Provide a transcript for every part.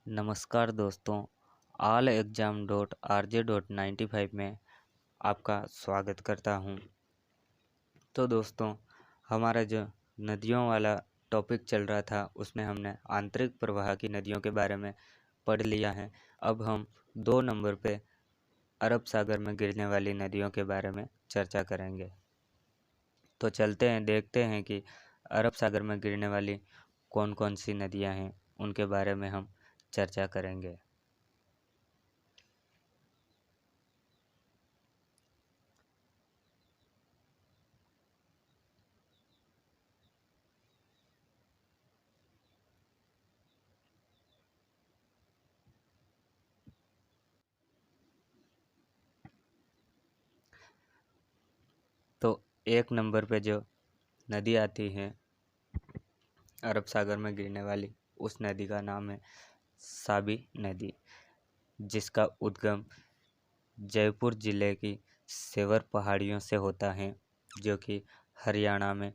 नमस्कार दोस्तों, all exam dot R J dot 95 में आपका स्वागत करता हूं। तो दोस्तों, हमारा जो नदियों वाला टॉपिक चल रहा था उसमें हमने आंतरिक प्रवाह की नदियों के बारे में पढ़ लिया है। अब हम 2 नंबर पे अरब सागर में गिरने वाली नदियों के बारे में चर्चा करेंगे। तो चलते हैं, देखते हैं कि अरब सागर में गिरने वाली कौन कौन सी नदियां हैं, उनके बारे में हम चर्चा करेंगे। तो 1 नंबर पे जो नदी आती है अरब सागर में गिरने वाली, उस नदी का नाम है साबी नदी, जिसका उद्गम जयपुर ज़िले की सेवर पहाड़ियों से होता है, जो कि हरियाणा में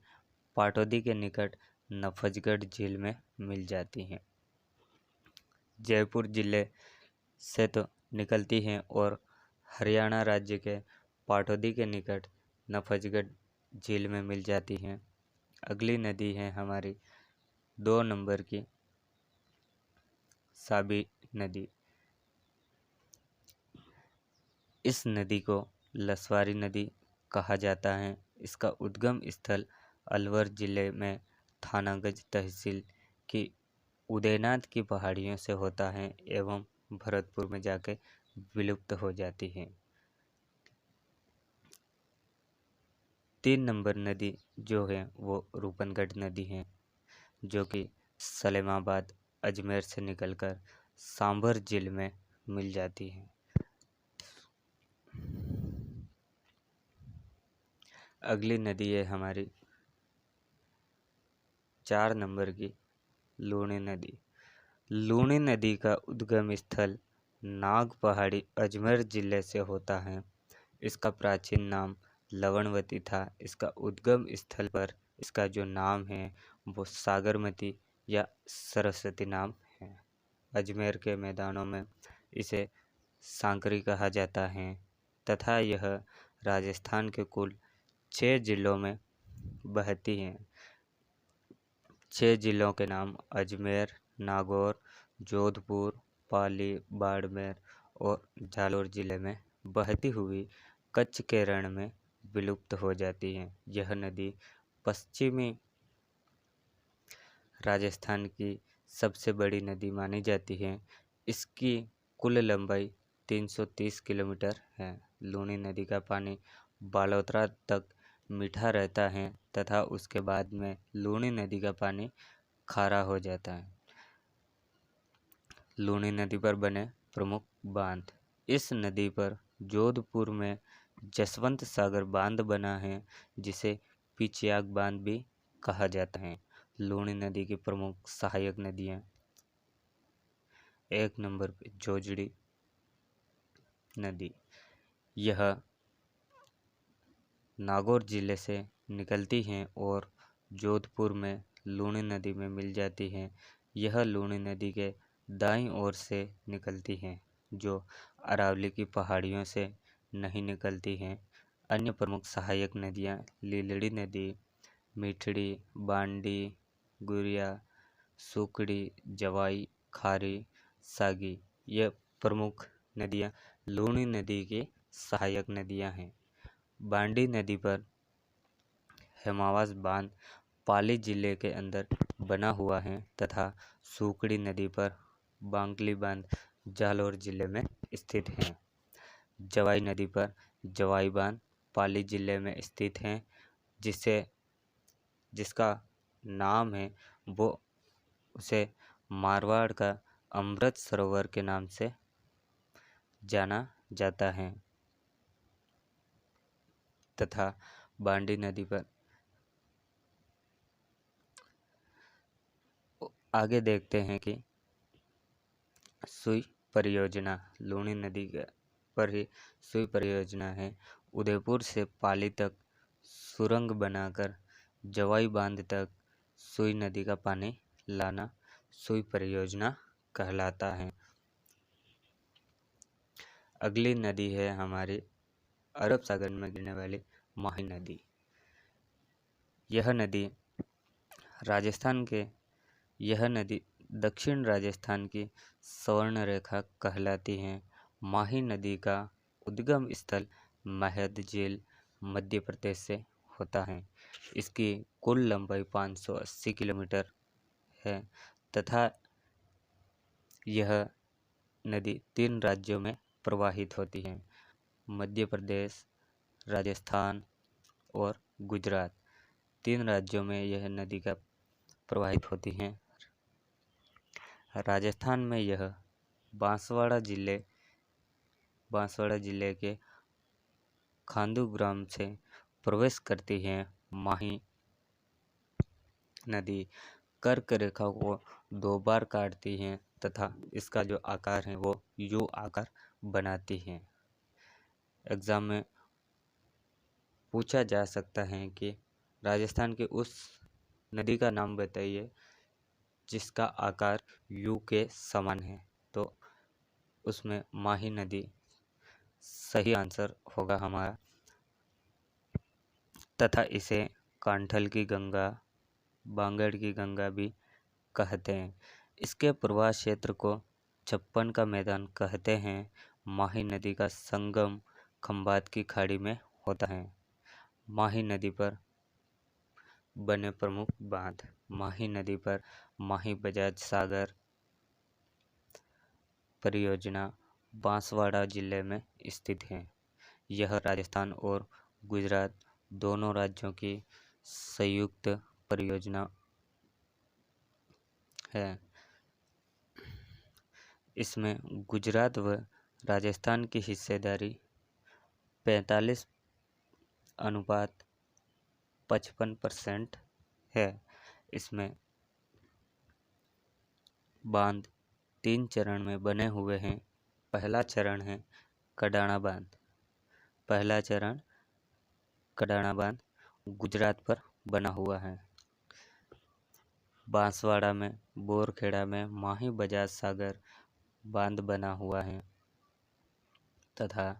पाटौदी के निकट नफजगढ़ झील में मिल जाती हैं। जयपुर ज़िले से तो निकलती हैं और हरियाणा राज्य के पाटौदी के निकट नफजगढ़ झील में मिल जाती हैं। अगली नदी है हमारी 2 नंबर की साबी नदी। इस नदी को लसवारी नदी कहा जाता है। इसका उद्गम स्थल अलवर ज़िले में थानागंज तहसील की उदयनाथ की पहाड़ियों से होता है एवं भरतपुर में जाकर विलुप्त हो जाती है। 3 नंबर नदी जो है वो रूपनगढ़ नदी है, जो कि सलेमाबाद अजमेर से निकलकर सांभर झील में मिल जाती है। अगली नदी है हमारी 4 नंबर की लूणी नदी। लूणी नदी का उद्गम स्थल नाग पहाड़ी अजमेर ज़िले से होता है। इसका प्राचीन नाम लवणवती था। इसका उद्गम स्थल पर इसका जो नाम है वो सागरमती या सरस्वती नाम है। अजमेर के मैदानों में इसे सांकरी कहा जाता है तथा यह राजस्थान के कुल 6 जिलों में बहती है। 6 जिलों के नाम अजमेर, नागौर, जोधपुर, पाली, बाड़मेर और जालौर जिले में बहती हुई कच्छ के रण में विलुप्त हो जाती है। यह नदी पश्चिमी राजस्थान की सबसे बड़ी नदी मानी जाती है। इसकी कुल लंबाई 330 किलोमीटर है। लूणी नदी का पानी बालोतरा तक मीठा रहता है तथा उसके बाद में लूणी नदी का पानी खारा हो जाता है। लूणी नदी पर बने प्रमुख बांध। इस नदी पर जोधपुर में जसवंत सागर बांध बना है, जिसे पिचियाग बांध भी कहा जाता है। लूणी नदी की प्रमुख सहायक नदियाँ 1 नंबर पे जोजड़ी नदी। यह नागौर जिले से निकलती हैं और जोधपुर में लूणी नदी में मिल जाती हैं। यह लूणी नदी के दाईं ओर से निकलती हैं, जो अरावली की पहाड़ियों से नहीं निकलती हैं। अन्य प्रमुख सहायक नदियाँ लीलड़ी नदी, मीठड़ी, बांडी, गुरिया, सुकड़ी, जवाई, खारी, सागी, ये प्रमुख नदियाँ लूणी नदी की सहायक नदियाँ हैं। बांडी नदी पर हेमावास बांध पाली जिले के अंदर बना हुआ है तथा सुकड़ी नदी पर बांकली बांध जालौर जिले में स्थित है। जवाई नदी पर जवाई बांध पाली जिले में स्थित है, जिसका नाम है वो उसे मारवाड़ का अमृत सरोवर के नाम से जाना जाता है। तथा बांडी नदी पर आगे देखते हैं कि सुई परियोजना लूणी नदी पर ही सुई परियोजना है। उदयपुर से पाली तक सुरंग बनाकर जवाई बांध तक सुई नदी का पानी लाना सुई परियोजना कहलाता है। अगली नदी है हमारी अरब सागर में गिरने वाली माही नदी। यह नदी दक्षिण राजस्थान की स्वर्ण रेखा कहलाती है। माही नदी का उद्गम स्थल महद झील मध्य प्रदेश से होता है। इसकी कुल लंबाई 580 किलोमीटर है तथा यह नदी 3 राज्यों में प्रवाहित होती है, मध्य प्रदेश, राजस्थान और गुजरात। 3 राज्यों में यह नदी का प्रवाहित होती है। राजस्थान में यह बांसवाड़ा जिले के खांडू ग्राम से प्रवेश करती है। माही नदी कर्क रेखा को 2 बार काटती है तथा इसका जो आकार है वो यू आकार बनाती है। एग्जाम में पूछा जा सकता है कि राजस्थान के उस नदी का नाम बताइए जिसका आकार यू के समान है, तो उसमें माही नदी सही आंसर होगा हमारा। तथा इसे कांठल की गंगा, बांगड़ की गंगा भी कहते हैं। इसके प्रवाह क्षेत्र को छप्पन का मैदान कहते हैं। माही नदी का संगम खंभात की खाड़ी में होता है। माही नदी पर बने प्रमुख बांध। माही नदी पर माही बजाज सागर परियोजना बांसवाड़ा जिले में स्थित है। यह राजस्थान और गुजरात दोनों राज्यों की संयुक्त परियोजना है। इसमें गुजरात व राजस्थान की हिस्सेदारी 45:55% है। इसमें बांध 3 चरण में बने हुए हैं। पहला चरण है कडाना बांध। पहला चरण कडाना बांध गुजरात पर बना हुआ है। बांसवाड़ा में, बोरखेड़ा में माही बजाज सागर बांध बना हुआ है तथा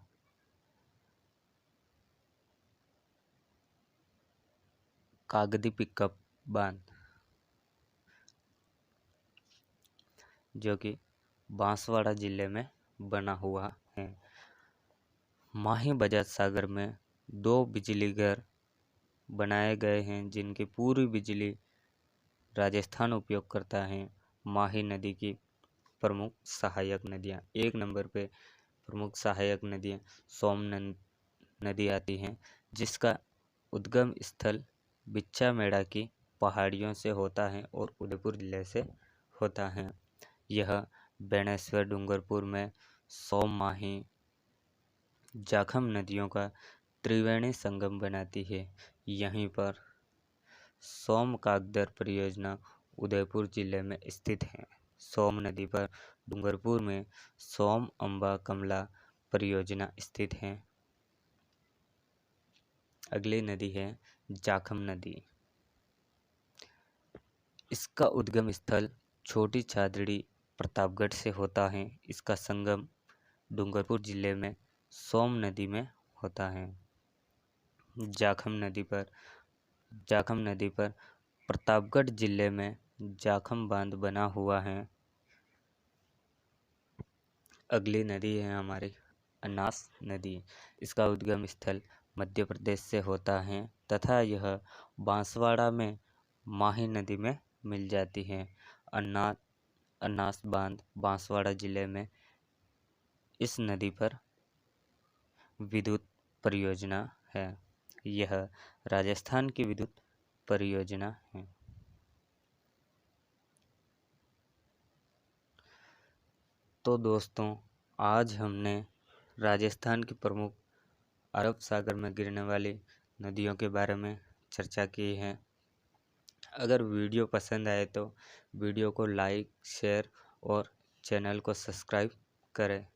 कागदी पिकअप बांध जो कि बांसवाड़ा जिले में बना हुआ है। माही बजाज सागर में 2 बिजली घर बनाए गए हैं जिनकी पूरी बिजली राजस्थान उपयोग करता है। माही नदी की प्रमुख सहायक नदियाँ, 1 नंबर पे प्रमुख सहायक नदियाँ सोमनंद नदी आती हैं जिसका उद्गम स्थल बिच्छामेड़ा की पहाड़ियों से होता है और उदयपुर जिले से होता है। यह बेणेश्वर डूंगरपुर में सोम, माही, जाखम नदियों का त्रिवेणी संगम बनाती है। यहीं पर सोम कागदर परियोजना उदयपुर जिले में स्थित है। सोम नदी पर डूंगरपुर में सोम अम्बा कमला परियोजना स्थित है। अगली नदी है जाखम नदी। इसका उद्गम स्थल छोटी छादड़ी प्रतापगढ़ से होता है। इसका संगम डूंगरपुर जिले में सोम नदी में होता है। जाखम नदी पर प्रतापगढ़ जिले में जाखम बांध बना हुआ है। अगली नदी है हमारी अनास नदी। इसका उद्गम स्थल मध्य प्रदेश से होता है तथा यह बांसवाड़ा में माही नदी में मिल जाती है। अनास बांध बांसवाड़ा जिले में इस नदी पर विद्युत परियोजना है। यह राजस्थान की विद्युत परियोजना है। तो दोस्तों, आज हमने राजस्थान की प्रमुख अरब सागर में गिरने वाली नदियों के बारे में चर्चा की है। अगर वीडियो पसंद आए तो वीडियो को लाइक, शेयर और चैनल को सब्सक्राइब करें।